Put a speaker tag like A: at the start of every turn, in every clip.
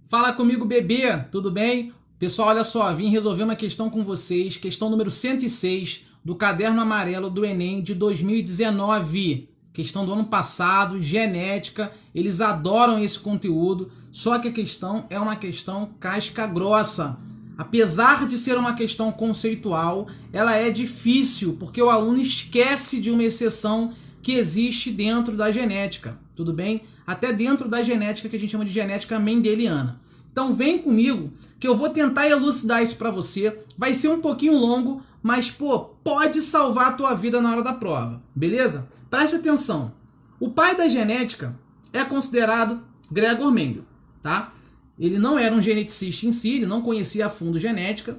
A: Fala comigo, bebê, tudo bem? Pessoal, olha só, vim resolver uma questão com vocês, questão número 106 do Caderno Amarelo do Enem de 2019. Questão do ano passado, genética, eles adoram esse conteúdo, só que a questão é uma questão casca grossa. Apesar de ser uma questão conceitual, ela é difícil, porque o aluno esquece de uma exceção que existe dentro da genética, tudo bem? Até dentro da genética que a gente chama de genética mendeliana. Então vem comigo que eu vou tentar elucidar isso para você. Vai ser um pouquinho longo, mas pode salvar a tua vida na hora da prova, beleza? Preste atenção. O pai da genética é considerado Gregor Mendel, tá? Ele não era um geneticista em si, ele não conhecia a fundo genética,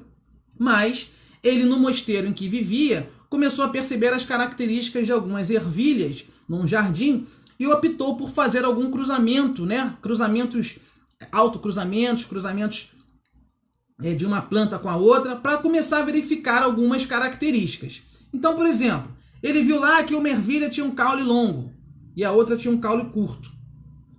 A: mas ele, no mosteiro em que vivia, começou a perceber as características de algumas ervilhas num jardim e optou por fazer algum cruzamento, né? Cruzamentos de uma planta com a outra, para começar a verificar algumas características. Então, por exemplo, ele viu lá que uma ervilha tinha um caule longo e a outra tinha um caule curto.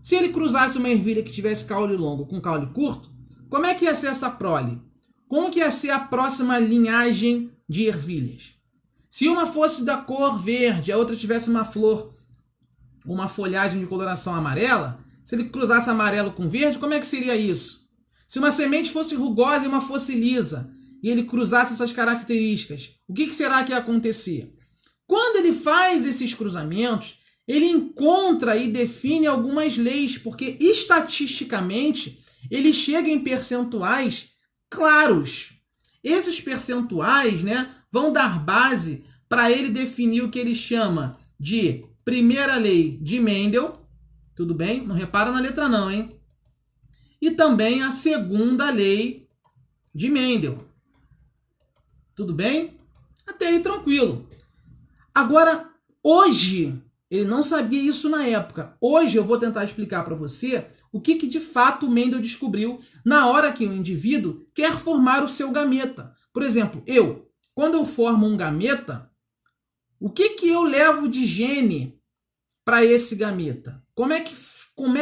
A: Se ele cruzasse uma ervilha que tivesse caule longo com caule curto, como é que ia ser essa prole? Como que ia ser a próxima linhagem de ervilhas? Se uma fosse da cor verde, a outra tivesse uma flor, uma folhagem de coloração amarela, se ele cruzasse amarelo com verde, como é que seria isso? Se uma semente fosse rugosa e uma fosse lisa, e ele cruzasse essas características, o que será que ia acontecer? Quando ele faz esses cruzamentos, ele encontra e define algumas leis, porque estatisticamente ele chega em percentuais claros. Esses percentuais, né, vão dar base para ele definir o que ele chama de primeira lei de Mendel, tudo bem? Não repara na letra não, hein? E também a segunda lei de Mendel. Tudo bem? Até aí tranquilo. Agora, hoje, ele não sabia isso na época. Hoje eu vou tentar explicar para você o que de fato Mendel descobriu na hora que o indivíduo quer formar o seu gameta. Por exemplo, quando eu formo um gameta, o que eu levo de gene para esse gameta? Como é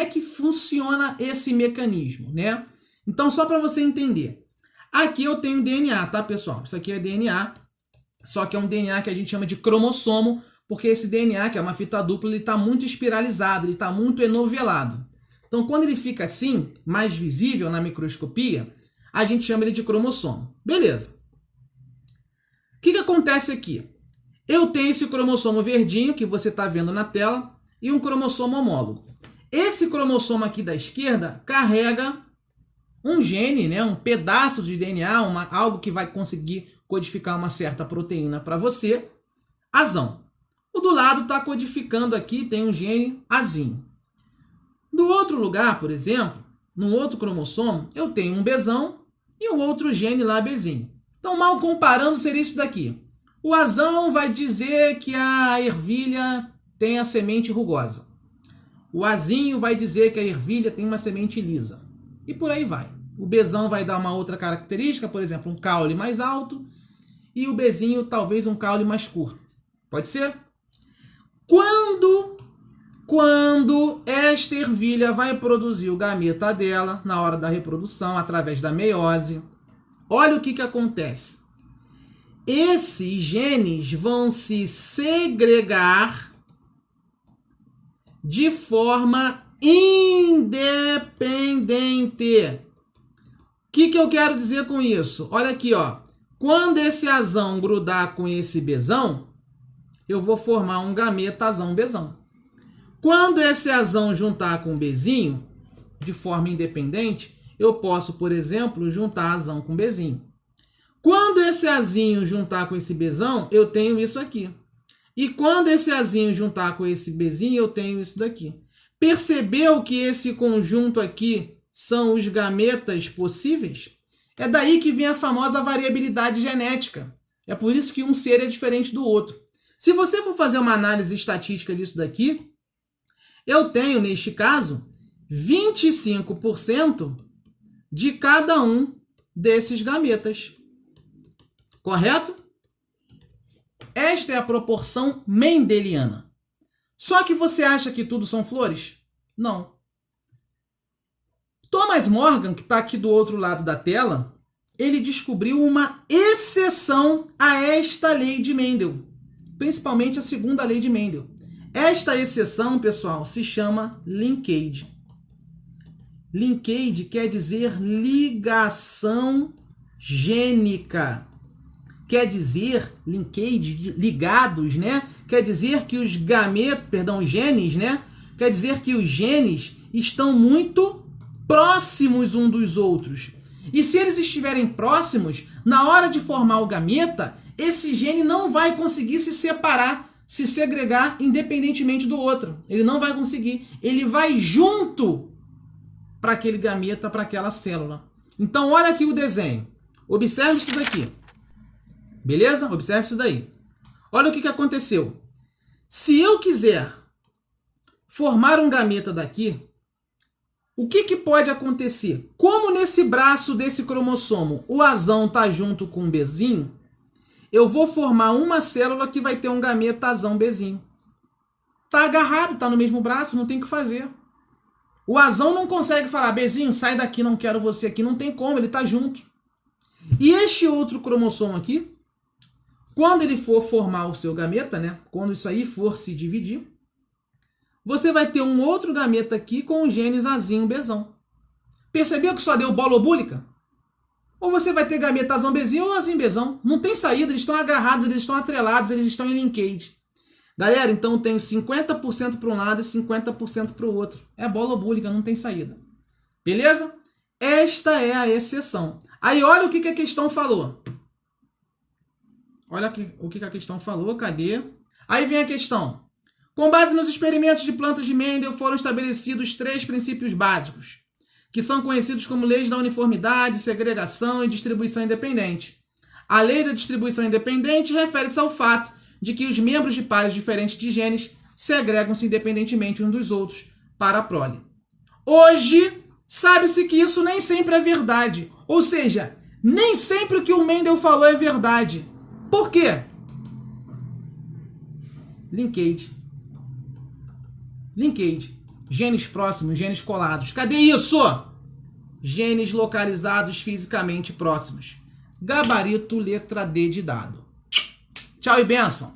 A: que funciona esse mecanismo, né? Então, só para você entender. Aqui eu tenho DNA, tá, pessoal? Isso aqui é DNA, só que é um DNA que a gente chama de cromossomo, porque esse DNA, que é uma fita dupla, ele está muito espiralizado, ele está muito enovelado. Então, quando ele fica assim, mais visível na microscopia, a gente chama ele de cromossomo. Beleza. O que acontece aqui? Eu tenho esse cromossomo verdinho, que você está vendo na tela, e um cromossomo homólogo. Esse cromossomo aqui da esquerda carrega um gene, né, um pedaço de DNA, algo que vai conseguir codificar uma certa proteína para você, azão. O do lado está codificando aqui, tem um gene azinho. Do outro lugar, por exemplo, no outro cromossomo, eu tenho um Bzão e um outro gene lá Bzinho. Então, mal comparando, seria isso daqui. O azão vai dizer que a ervilha tem a semente rugosa. O azinho vai dizer que a ervilha tem uma semente lisa. E por aí vai. O Bzão vai dar uma outra característica, por exemplo, um caule mais alto, e o Bzinho talvez um caule mais curto. Pode ser? Quando esta ervilha vai produzir o gameta dela na hora da reprodução, através da meiose, olha o que acontece. Esses genes vão se segregar de forma independente. O que eu quero dizer com isso? Olha aqui, ó. Quando esse azão grudar com esse Bzão, eu vou formar um gameta azão-Bzão. Quando esse azão juntar com o Bzinho, de forma independente, eu posso, por exemplo, juntar azão com Bzinho. Quando esse azinho juntar com esse Bzão, eu tenho isso aqui. E quando esse azinho juntar com esse Bzinho, eu tenho isso daqui. Percebeu que esse conjunto aqui são os gametas possíveis? É daí que vem a famosa variabilidade genética. É por isso que um ser é diferente do outro. Se você for fazer uma análise estatística disso daqui, eu tenho, neste caso, 25% de cada um desses gametas. Correto? Esta é a proporção mendeliana. Só que você acha que tudo são flores? Não. Toma Thomas Morgan, que está aqui do outro lado da tela, ele descobriu uma exceção a esta lei de Mendel, principalmente a segunda lei de Mendel. Esta exceção, pessoal, se chama linkage. Linkage quer dizer ligação gênica. Quer dizer, linkage, ligados, né? Quer dizer que os genes, né? Quer dizer que os genes estão muito próximos uns dos outros. E se eles estiverem próximos, na hora de formar o gameta, esse gene não vai conseguir se separar, se segregar independentemente do outro. Ele não vai conseguir. Ele vai junto para aquele gameta, para aquela célula. Então, olha aqui o desenho. Observe isso daqui. Beleza? Observe isso daí. Olha o que aconteceu. Se eu quiser formar um gameta daqui, o que pode acontecer? Como nesse braço desse cromossomo o Azão está junto com o Bzinho, eu vou formar uma célula que vai ter um gameta Azão Bzinho. Está agarrado, está no mesmo braço, não tem o que fazer. O Azão não consegue falar, Bzinho, sai daqui, não quero você aqui. Não tem como, ele está junto. E este outro cromossomo aqui, quando ele for formar o seu gameta, né? Quando isso aí for se dividir, você vai ter um outro gameta aqui com os genes Azinho Bzão. Percebeu que só deu bola obúlica? Ou você vai ter gameta Azão Bzinho ou Azinho Bzão. Não tem saída, eles estão agarrados, eles estão atrelados, eles estão em linkage. Galera, então eu tenho 50% para um lado e 50% para o outro. É bola obúlica, não tem saída. Beleza? Esta é a exceção. Aí olha o que a questão falou. Olha o que a questão falou, cadê? Aí vem a questão. Com base nos experimentos de plantas de Mendel, foram estabelecidos 3 princípios básicos, que são conhecidos como leis da uniformidade, segregação e distribuição independente. A lei da distribuição independente refere-se ao fato de que os membros de pares diferentes de genes segregam-se independentemente uns dos outros para a prole. Hoje, sabe-se que isso nem sempre é verdade. Ou seja, nem sempre o que o Mendel falou é verdade. Por quê? Linkage. Linkage. Genes próximos, genes colados. Cadê isso? Genes localizados fisicamente próximos. Gabarito, letra D de dado. Tchau e bênção.